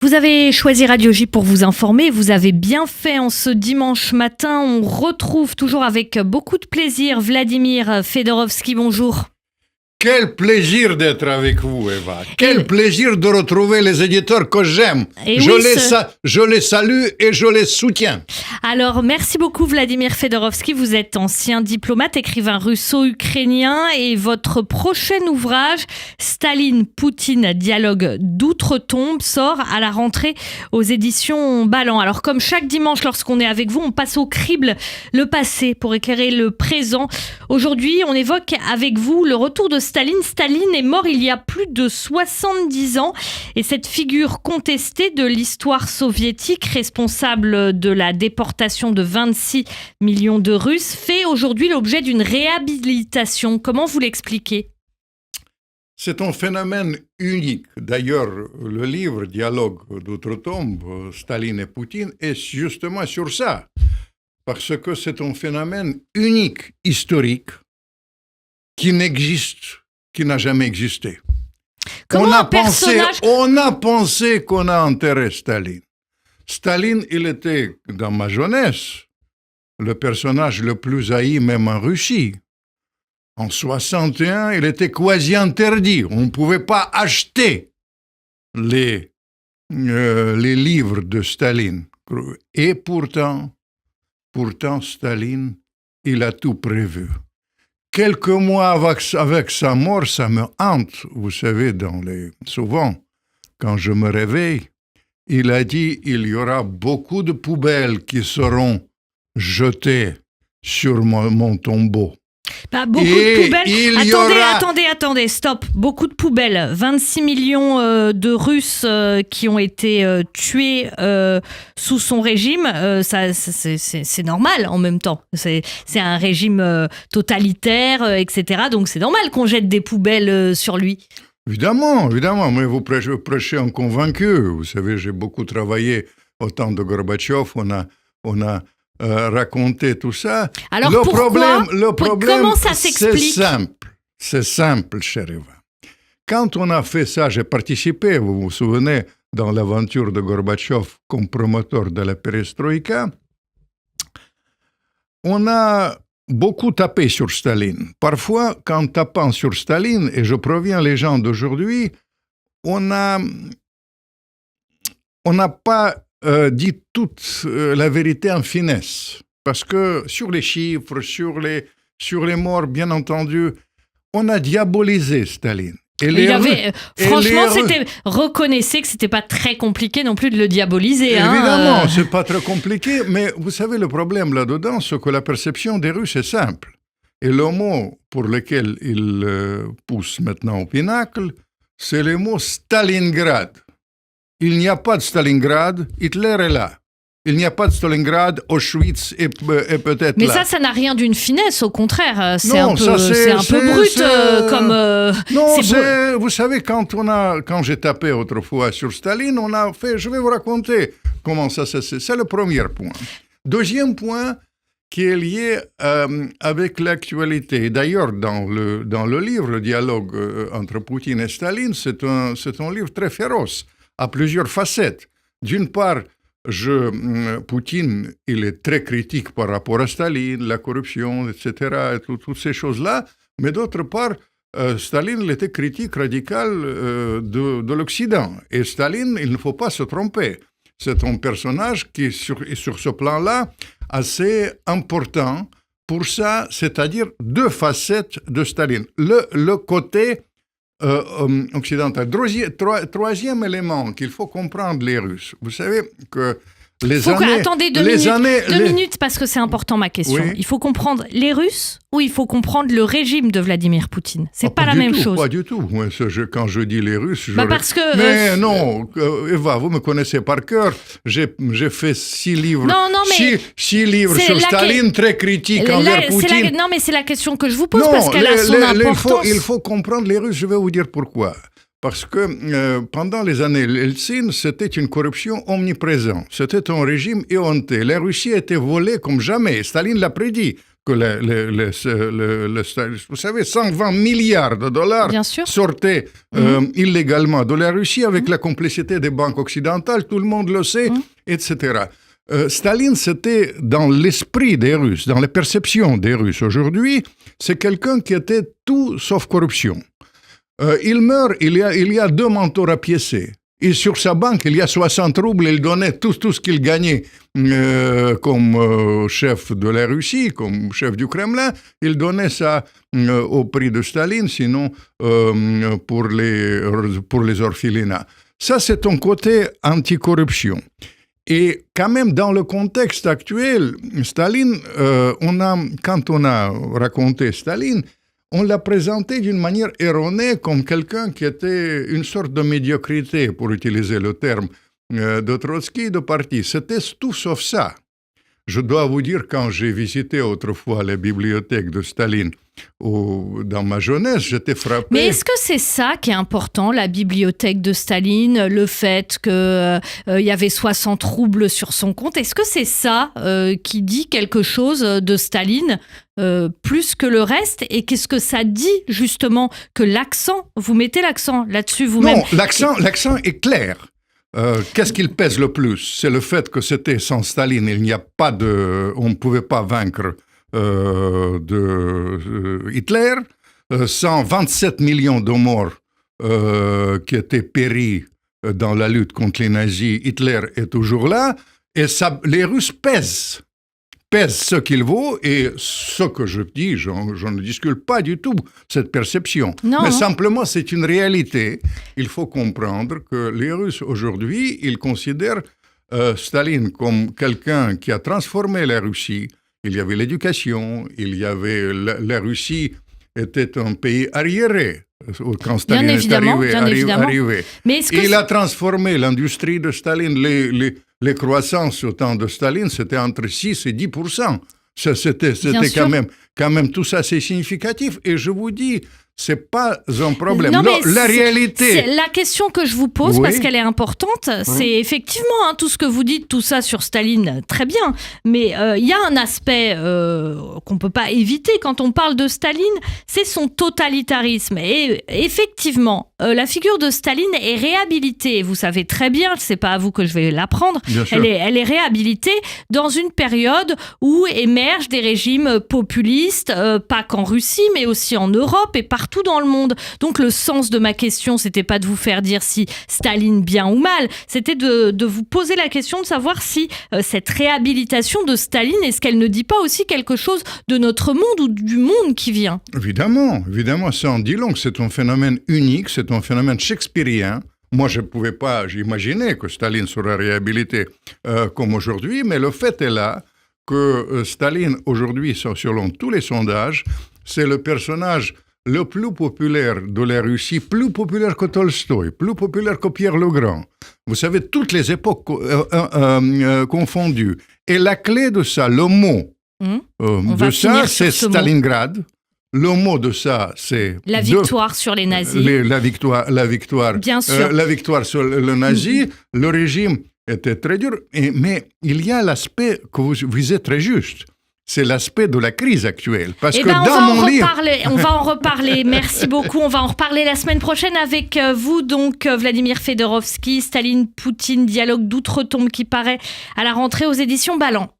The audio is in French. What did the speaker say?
Vous avez choisi Radio J pour vous informer, vous avez bien fait en ce dimanche matin. On retrouve toujours avec beaucoup de plaisir Vladimir Fedorovski, bonjour. Quel plaisir d'être avec vous, Eva. Quel plaisir de retrouver les éditeurs que j'aime. Je les salue et je les soutiens. Alors, merci beaucoup Vladimir Fedorovski. Vous êtes ancien diplomate, écrivain russo-ukrainien et votre prochain ouvrage, Staline, Poutine, dialogue d'outre-tombe, sort à la rentrée aux éditions Ballant. Alors, comme chaque dimanche lorsqu'on est avec vous, on passe au crible le passé pour éclairer le présent. Aujourd'hui, on évoque avec vous le retour de Staline. Staline est mort il y a plus de 70 ans et cette figure contestée de l'histoire soviétique, responsable de la déportation de 26 millions de Russes, fait aujourd'hui l'objet d'une réhabilitation. Comment vous l'expliquez ? C'est un phénomène unique. D'ailleurs, le livre Dialogue d'outre-tombe, Staline et Poutine, est justement sur ça. Parce que c'est un phénomène unique, historique, qui n'a jamais existé. On a pensé qu'on a enterré Staline. Staline, il était, dans ma jeunesse, le personnage le plus haï même en Russie. En 61, il était quasi interdit. On ne pouvait pas acheter les livres de Staline. Et pourtant, Staline, il a tout prévu. Quelques mois avec sa mort, ça me hante. Vous savez, souvent, quand je me réveille, il a dit il y aura beaucoup de poubelles qui seront jetées sur mon tombeau. Beaucoup de poubelles. Attendez, stop. Beaucoup de poubelles. 26 millions de Russes qui ont été tués sous son régime. C'est normal en même temps. C'est un régime totalitaire, etc. Donc c'est normal qu'on jette des poubelles sur lui. Évidemment. Mais vous prêchez un convaincu. Vous savez, j'ai beaucoup travaillé au temps de Gorbatchev. On a raconter tout ça. Alors le problème, comment ça s'explique ? C'est simple, cher Eva. Quand on a fait ça, j'ai participé, vous vous souvenez, dans l'aventure de Gorbatchev comme promoteur de la perestroïka. On a beaucoup tapé sur Staline. Parfois, qu'en tapant sur Staline, et je préviens les gens d'aujourd'hui, on n'a pas dit toute la vérité en finesse. Parce que sur les chiffres, sur les morts, bien entendu, on a diabolisé Staline. Reconnaissez que c'était pas très compliqué non plus de le diaboliser. Évidemment, c'est pas très compliqué, mais vous savez, le problème là-dedans, c'est que la perception des Russes est simple. Et le mot pour lequel ils poussent maintenant au pinacle, c'est le mot Stalingrad. Il n'y a pas de Stalingrad, Hitler est là. Il n'y a pas de Stalingrad, Auschwitz est peut-être là. Mais ça n'a rien d'une finesse, au contraire. C'est un peu brut comme... Non, vous savez, quand j'ai tapé autrefois sur Staline, on a fait... Je vais vous raconter comment ça s'est... C'est le premier point. Deuxième point qui est lié avec l'actualité. D'ailleurs, dans le livre, le dialogue entre Poutine et Staline, c'est un livre très féroce, à plusieurs facettes. D'une part, Poutine, il est très critique par rapport à Staline, la corruption, etc., et toutes ces choses-là. Mais d'autre part, Staline, il était critique radical de l'Occident. Et Staline, il ne faut pas se tromper. C'est un personnage qui est sur ce plan-là assez important pour ça, c'est-à-dire deux facettes de Staline. Le côté occidental. Troisième élément qu'il faut comprendre les Russes. Vous savez que Attendez deux minutes parce que c'est important ma question. Oui. Il faut comprendre les Russes ou il faut comprendre le régime de Vladimir Poutine ? C'est pas la même chose. Pas du tout. Moi, quand je dis les Russes, parce que mais non, Eva, vous me connaissez par cœur. J'ai fait 6 livres. Six livres sur Staline, très critiques envers Poutine. Non, mais c'est la question que je vous pose parce qu'elle a son importance. Il faut comprendre les Russes. Je vais vous dire pourquoi. Parce que pendant les années Eltsine, c'était une corruption omniprésente. C'était un régime éhonté. La Russie était volée comme jamais. Staline l'a prédit, que vous savez, 120 milliards de dollars sortaient illégalement de la Russie avec la complicité des banques occidentales, tout le monde le sait, etc. Staline, c'était dans l'esprit des Russes, dans la perception des Russes. Aujourd'hui, c'est quelqu'un qui était tout sauf corruption. Il meurt, il y a 2 manteaux rapiécés. Et sur sa banque, il y a 60 roubles, il donnait tout ce qu'il gagnait comme chef de la Russie, comme chef du Kremlin, il donnait ça au prix de Staline, sinon pour les orphelinats. Ça, c'est un côté anticorruption. Et quand même, dans le contexte actuel, Staline, quand on a raconté Staline, on l'a présenté d'une manière erronée comme quelqu'un qui était une sorte de médiocrité, pour utiliser le terme de Trotsky, de parti. C'était tout sauf ça. Je dois vous dire, quand j'ai visité autrefois la bibliothèque de Staline dans ma jeunesse, j'étais frappé. Mais est-ce que c'est ça qui est important, la bibliothèque de Staline, le fait qu'il y avait 60 roubles sur son compte? Est-ce que c'est ça qui dit quelque chose de Staline plus que le reste? Et qu'est-ce que ça dit justement que l'accent, vous mettez l'accent là-dessus vous-même? Non, l'accent est clair. Qu'est-ce qu'il pèse le plus? C'est le fait que c'était sans Staline, on ne pouvait pas vaincre Hitler, 127 millions de morts qui étaient péris dans la lutte contre les nazis. Hitler est toujours là, et les Russes pèsent ce qu'il vaut, et ce que je dis, je ne discute pas du tout cette perception. Non. Mais simplement, c'est une réalité. Il faut comprendre que les Russes, aujourd'hui, ils considèrent Staline comme quelqu'un qui a transformé la Russie. Il y avait l'éducation, la Russie était un pays arriéré quand Staline est arrivé. Mais il a transformé l'industrie de Staline, les croissances au temps de Staline, c'était entre 6 et 10%. C'était quand même tout ça, c'est significatif. Et je vous dis, c'est pas un problème. Non, mais la réalité. La question que je vous pose, parce qu'elle est importante, c'est effectivement tout ce que vous dites, tout ça sur Staline, très bien. Mais il y a un aspect qu'on peut pas éviter quand on parle de Staline, c'est son totalitarisme. Et effectivement, la figure de Staline est réhabilitée. Vous savez très bien, c'est pas à vous que je vais l'apprendre. Elle est réhabilitée dans une période où émergent des régimes populistes, pas qu'en Russie, mais aussi en Europe et partout dans le monde. Donc le sens de ma question, c'était pas de vous faire dire si Staline bien ou mal, c'était de vous poser la question de savoir si cette réhabilitation de Staline, est-ce qu'elle ne dit pas aussi quelque chose de notre monde ou du monde qui vient? Évidemment, ça en dit long. C'est un phénomène unique, c'est un phénomène shakespearien. Moi, je ne pouvais pas imaginer que Staline serait réhabilité comme aujourd'hui, mais le fait est là que Staline, aujourd'hui, selon tous les sondages, c'est le personnage le plus populaire de la Russie, plus populaire que Tolstoï, plus populaire que Pierre le Grand. Vous savez, toutes les époques confondues. Et la clé de ça, le mot de ça, c'est Stalingrad. Le mot de ça, c'est... La victoire sur les nazis. La victoire. Bien sûr. La victoire sur le nazi. Le régime était très dur. Mais il y a l'aspect que vous visez très juste. C'est l'aspect de la crise actuelle. Parce que dans mon livre... On va en reparler. Merci beaucoup. On va en reparler la semaine prochaine avec vous, donc, Vladimir Fedorovski, Staline, Poutine, dialogue d'outre-tombe qui paraît à la rentrée aux éditions Ballant.